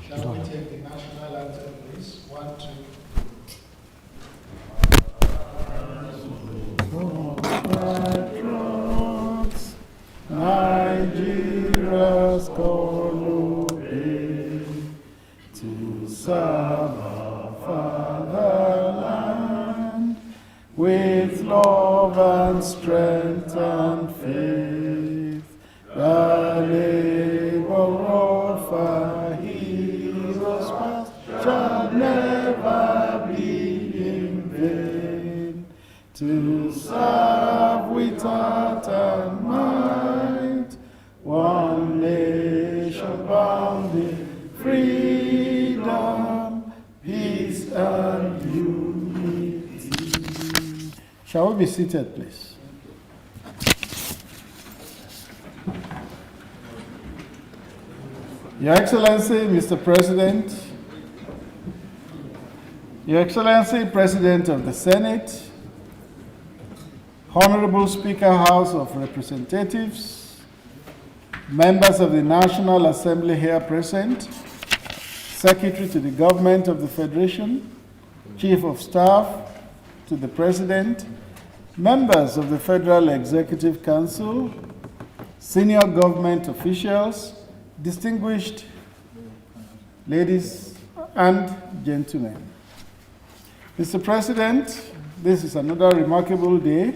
Shall we take the national anthem, please? 1, 2. Nigeria's call to serve our fatherland with love and strength and faith. The labor of our heroes past shall never be in vain. To serve with heart and might, one nation bound in freedom, peace and unity. Shall we be seated, please? Your Excellency, Mr. President, Your Excellency, President of the Senate, Honorable Speaker, House of Representatives, members of the National Assembly here present, Secretary to the Government of the Federation, Chief of Staff to the President, members of the Federal Executive Council, senior government officials, distinguished ladies and gentlemen. Mr. President, this is another remarkable day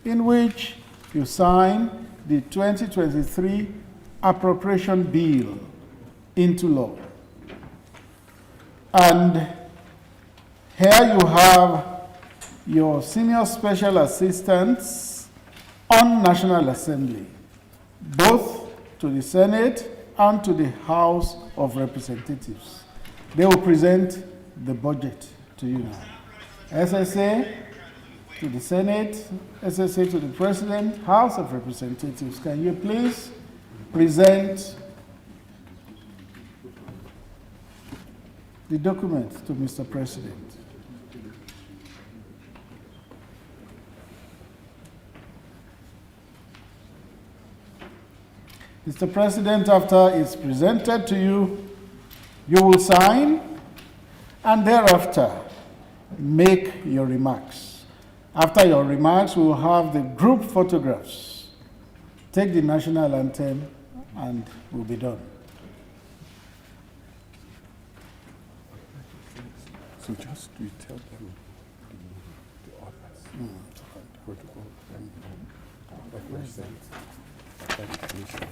in which you sign the 2023 Appropriation Bill into law. And here you have your senior special assistants on National Assembly, both to the Senate and to the House of Representatives. They will present the budget to you now. SSA to the Senate, SSA to the President, House of Representatives. Can you please present the document to Mr. President? Mr. President, after it's presented to you, you will sign and thereafter make your remarks. After your remarks, we will have the group photographs. Take the national anthem and we'll be done. So just we tell them the others where to go and represent that nation.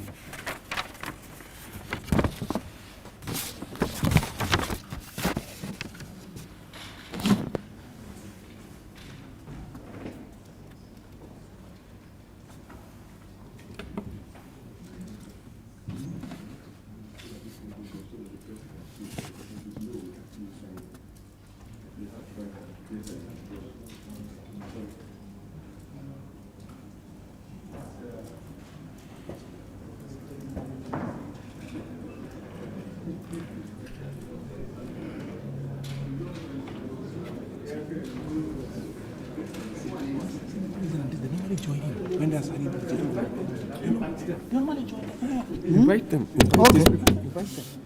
When they're signing the normally join them. Invite them. Invite them.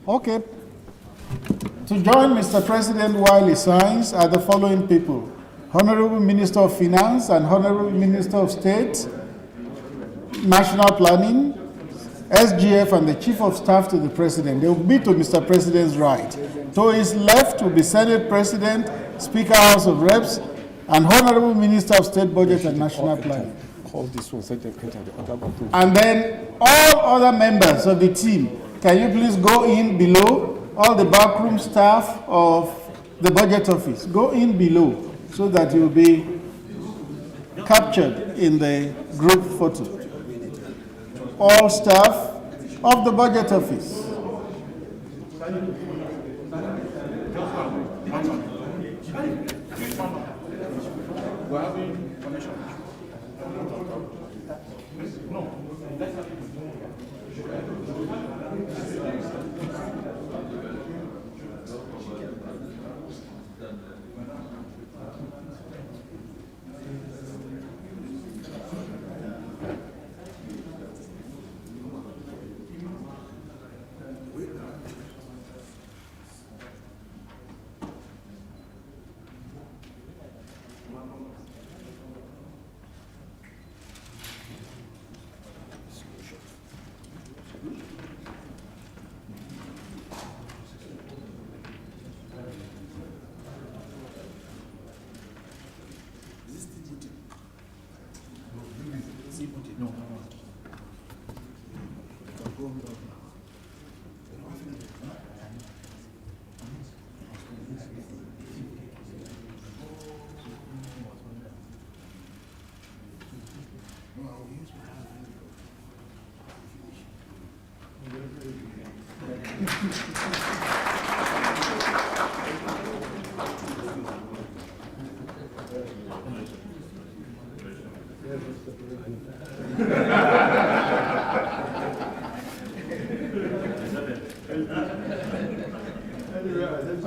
Okay. To join Mr. President while he signs are the following people: Honorable Minister of Finance and Honorable Minister of State, National Planning, SGF, and the Chief of Staff to the President. They will be to Mr. President's right. To his left will be Senate President, Speaker, House of Reps, and Honorable Minister of State Budget and National Planning. Call this one, set them enter the other one. And then all other members of the team, can you please go in below? All the backroom staff of the budget office, go in below so that you'll be captured in the group photo. All staff of the budget office.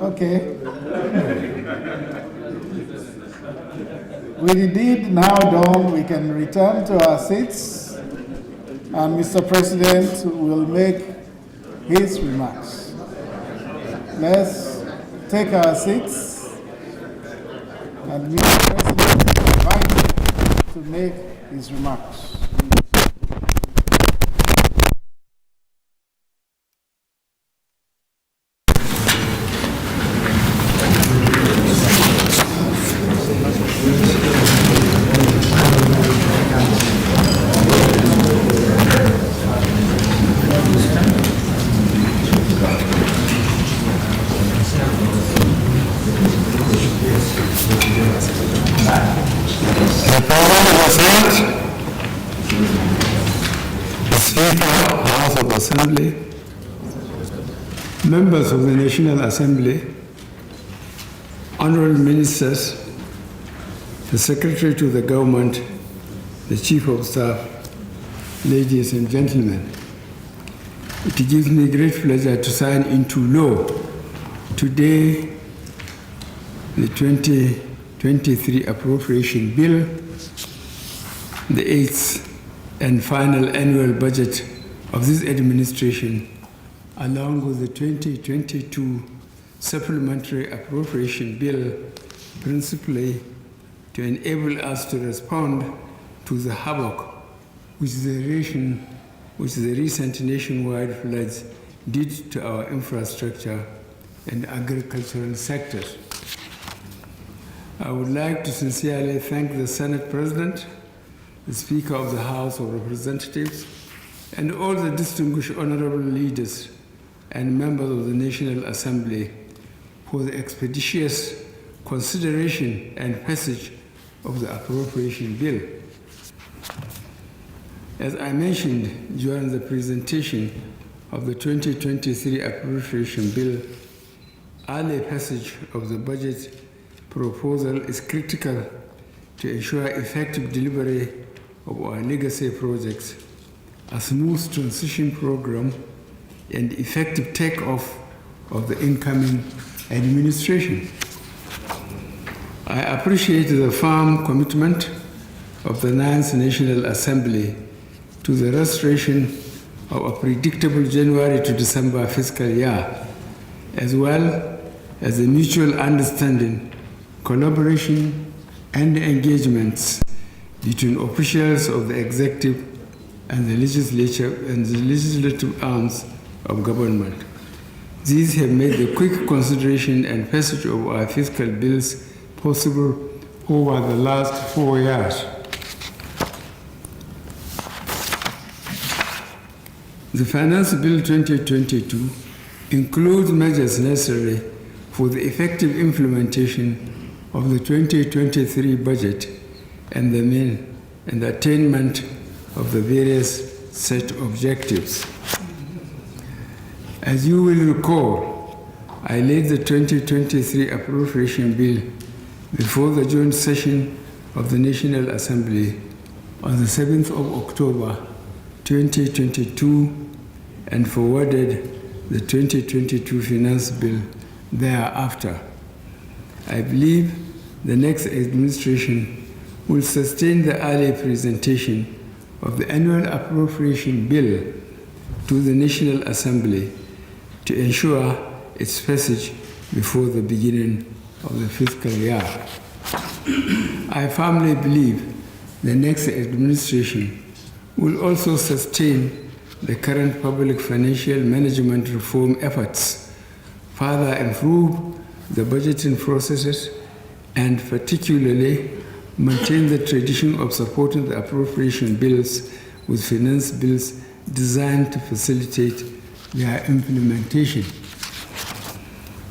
Okay. With the deed now done, we can return to our seats, and Mr. President will make his remarks. Let's take our seats, and Mr. President is invited to make his remarks. Assembly, members of the National Assembly, honorable ministers, the Secretary to the Government, the Chief of Staff, ladies and gentlemen. It gives me great pleasure to sign into law today the 2023 Appropriation Bill, the 8th and final annual budget of this administration, along with the 2022 Supplementary Appropriation Bill, principally to enable us to respond to the havoc which the recent nationwide floods did to our infrastructure and agricultural sectors. I would like to sincerely thank the Senate President, the Speaker of the House of Representatives, and all the distinguished honorable leaders and members of the National Assembly for the expeditious consideration and passage of the Appropriation Bill. As I mentioned during the presentation of the 2023 Appropriation Bill, early passage of the budget proposal is critical to ensure effective delivery of our legacy projects, a smooth transition program, and effective takeoff of the incoming administration. I appreciate the firm commitment of the 9th National Assembly to the restoration of a predictable January to December fiscal year, as well as the mutual understanding, collaboration, and engagements between officials of the executive and the legislature and the legislative arms of government. These have made the quick consideration and passage of our fiscal bills possible over the last 4 years. The Finance Bill 2022 includes measures necessary for the effective implementation of the 2023 budget and the attainment of the various set objectives. As you will recall, I laid the 2023 Appropriation Bill before the joint session of the National Assembly on the 7th of October 2022 and forwarded the 2022 Finance Bill thereafter. I believe the next administration will sustain the early presentation of the annual appropriation bill to the National Assembly to ensure its passage before the beginning of the fiscal year. I firmly believe the next administration will also sustain the current public financial management reform efforts, further improve the budgeting processes, and particularly maintain the tradition of supporting the appropriation bills with finance bills designed to facilitate their implementation.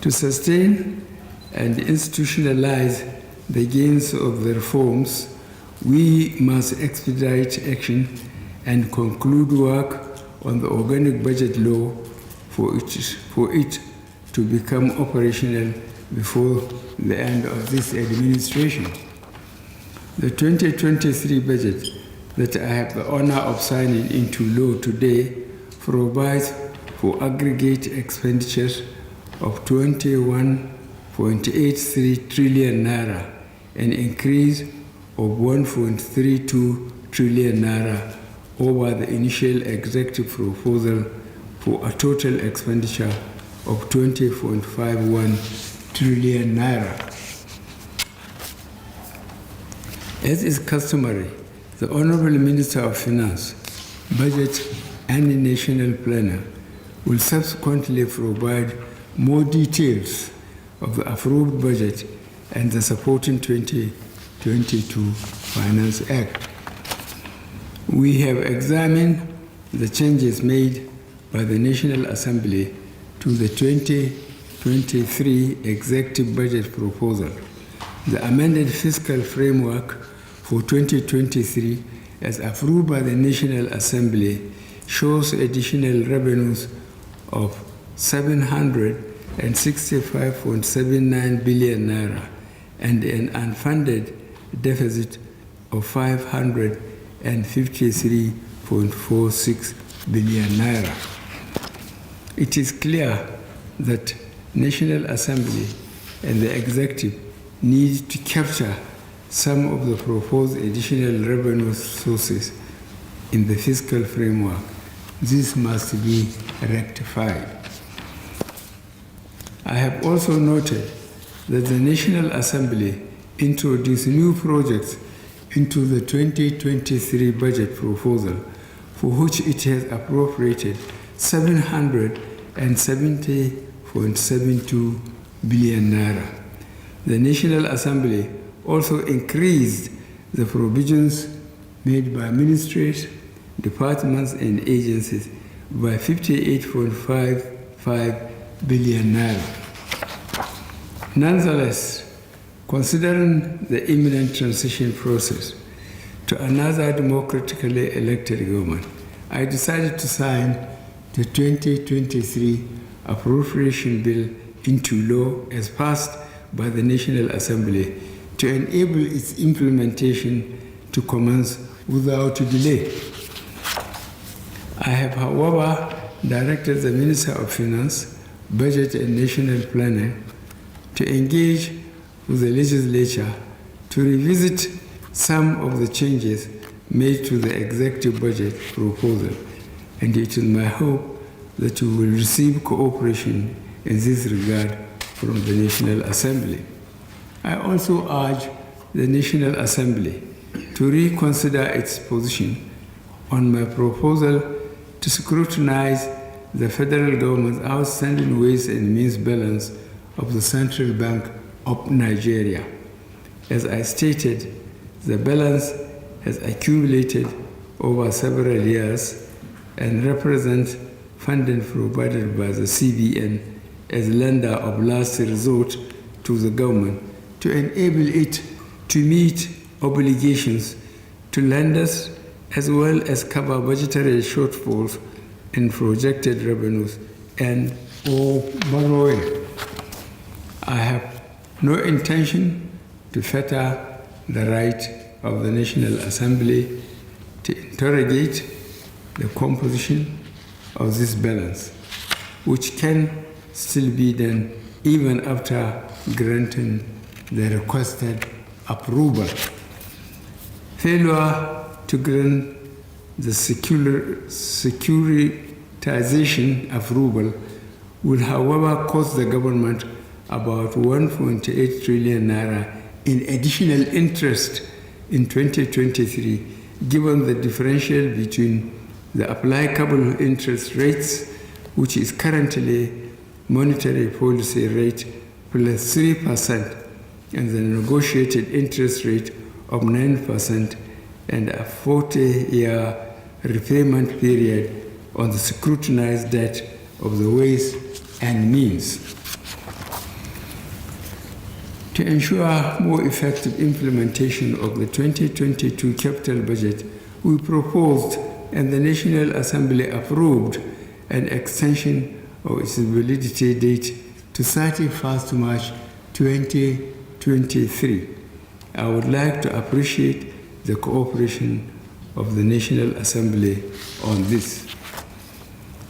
To sustain and institutionalize the gains of the reforms, we must expedite action and conclude work on the organic budget law for it to become operational before the end of this administration. The 2023 budget that I have the honor of signing into law today provides for aggregate expenditures of 21.83 trillion naira, an increase of 1.32 trillion naira over the initial executive proposal for a total expenditure of 20.51 trillion naira. As is customary, the Honorable Minister of Finance, Budget and the National Planner will subsequently provide more details of the approved budget and the supporting 2022 Finance Act. We have examined the changes made by the National Assembly to the 2023 Executive Budget Proposal. The amended fiscal framework for 2023 as approved by the National Assembly shows additional revenues of 765.79 billion naira and an unfunded deficit of 553.46 billion naira. It is clear that National Assembly and the Executive need to capture some of the proposed additional revenue sources in the fiscal framework. This must be rectified. I have also noted that the National Assembly introduced new projects into the 2023 budget proposal, for which it has appropriated 770.72 billion naira. The National Assembly also increased the provisions made by ministries, departments, and agencies by 58.55 billion naira. Nonetheless, considering the imminent transition process to another democratically elected government, I decided to sign the 2023 Appropriation Bill into law as passed by the National Assembly to enable its implementation to commence without delay. I have, however, directed the Minister of Finance, Budget and National Planning to engage with the legislature to revisit some of the changes made to the executive budget proposal, and it is my hope that you will receive cooperation in this regard from the National Assembly. I also urge the National Assembly to reconsider its position on my proposal to scrutinize the federal government's outstanding ways and means balance of the Central Bank of Nigeria. As I stated, the balance has accumulated over several years and represents funding provided by the CBN as lender of last resort to the government to enable it to meet obligations to lenders as well as cover budgetary shortfalls in projected revenues and or borrowing. I have no intention to fetter the right of the National Assembly to interrogate the composition of this balance, which can still be done even after granting the requested approval. Failure to grant the securitization approval will, however, cost the government about 1.8 trillion naira in additional interest in 2023, given the differential between the applicable interest rates, which is currently monetary policy rate plus 3%, and the negotiated interest rate of 9%, and a 40-year repayment period on the scrutinized debt of the Ways and Means. To ensure more effective implementation of the 2022 capital budget, we proposed and the National Assembly approved an extension of its validity date to 31st March 2023. I would like to appreciate the cooperation of the National Assembly on this.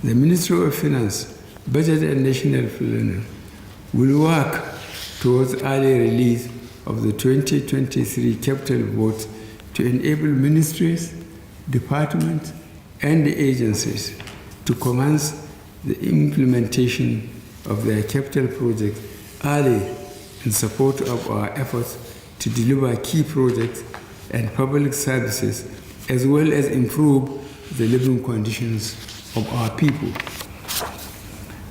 The Ministry of Finance, Budget and National Planning will work towards early release of the 2023 capital vote to enable ministries, departments, and agencies to commence the implementation of their capital projects early in support of our efforts to deliver key projects and public services, as well as improve the living conditions of our people.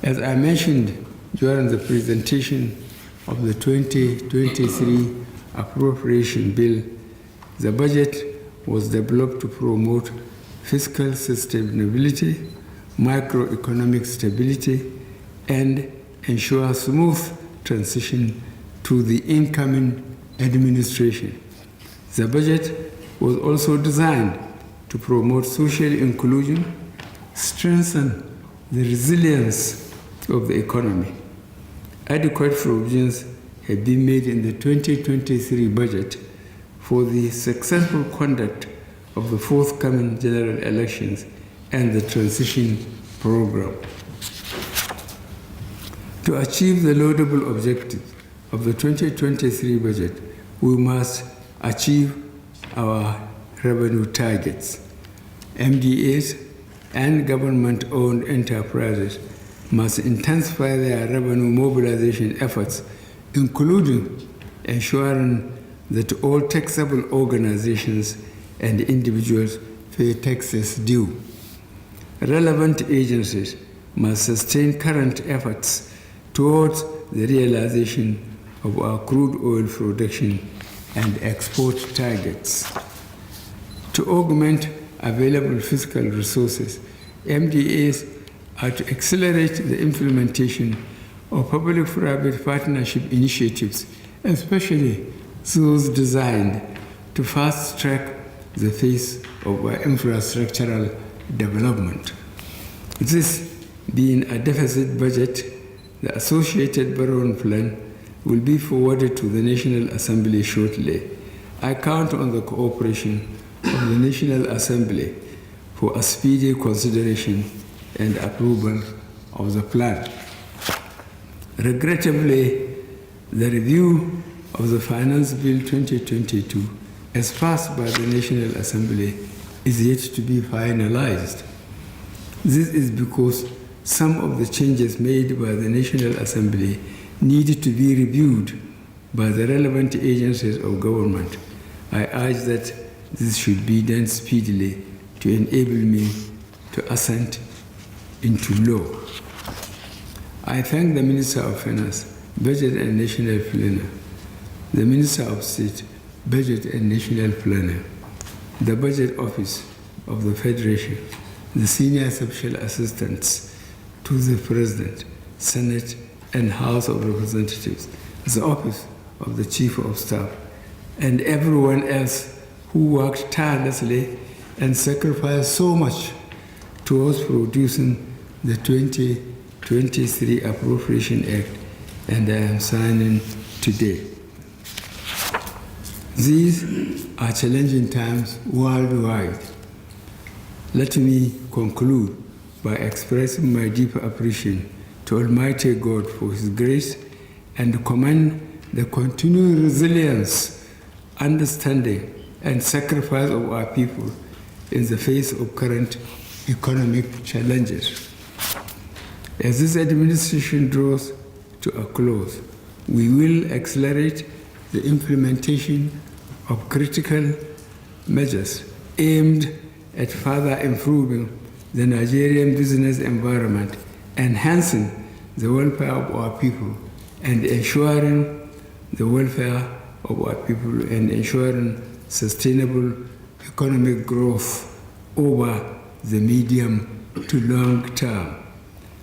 As I mentioned during the presentation of the 2023 Appropriation Bill, the budget was developed to promote fiscal sustainability, macroeconomic stability, and ensure smooth transition to the incoming administration. The budget was also designed to promote social inclusion, strengthen the resilience of the economy. Adequate provisions have been made in the 2023 budget for the successful conduct of the forthcoming general elections and the transition program. To achieve the laudable objectives of the 2023 budget, we must achieve our revenue targets. MDAs and government-owned enterprises must intensify their revenue mobilization efforts, including ensuring that all taxable organizations and individuals pay taxes due. Relevant agencies must sustain current efforts towards the realization of our crude oil production and export targets. To augment available fiscal resources, MDAs are to accelerate the implementation of public-private partnership initiatives, especially those designed to fast-track the phase of our infrastructural development. This being a deficit budget, the associated borrowing plan will be forwarded to the National Assembly shortly. I count on the cooperation of the National Assembly for a speedy consideration and approval of the plan. Regrettably, the review of the Finance Bill 2022 as passed by the National Assembly is yet to be finalized. This is because some of the changes made by the National Assembly need to be reviewed by the relevant agencies of government. I urge that this should be done speedily to enable me to assent into law. I thank the Minister of Finance, Budget and National Planning, the Minister of State, Budget and National Planning, the Budget Office of the Federation, the Senior Special Assistants to the President, Senate, and House of Representatives, the Office of the Chief of Staff, and everyone else who worked tirelessly and sacrificed so much towards producing the 2023 Appropriation Act, and I am signing today. These are challenging times worldwide. Let me conclude by expressing my deep appreciation to Almighty God for His grace and commend the continuing resilience, understanding, and sacrifice of our people in the face of current economic challenges. As this administration draws to a close, we will accelerate the implementation of critical measures aimed at further improving the Nigerian business environment, enhancing the welfare of our people, and ensuring the welfare of our people and ensuring sustainable economic growth over the medium to long term.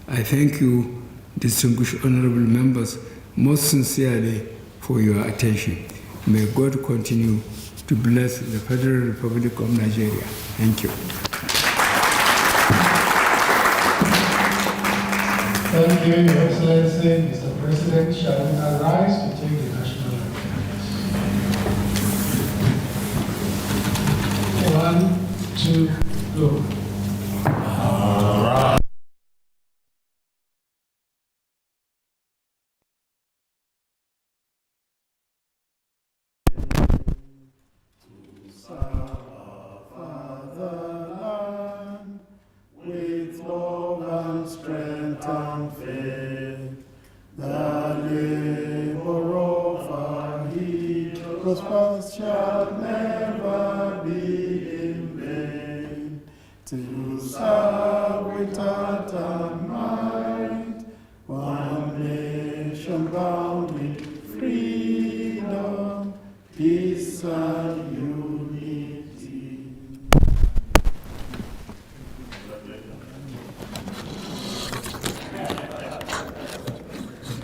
I thank you, distinguished honorable members, most sincerely for your attention. May God continue to bless the Federal Republic of Nigeria. Thank you. Thank you, Your Excellency. Mr. President, shall we now rise to take the national anthem? 1, 2, go. Fatherland, with love and strength and faith, the labor of our heroes shall never be in vain. To serve with heart and mind, one nation bound in freedom, peace and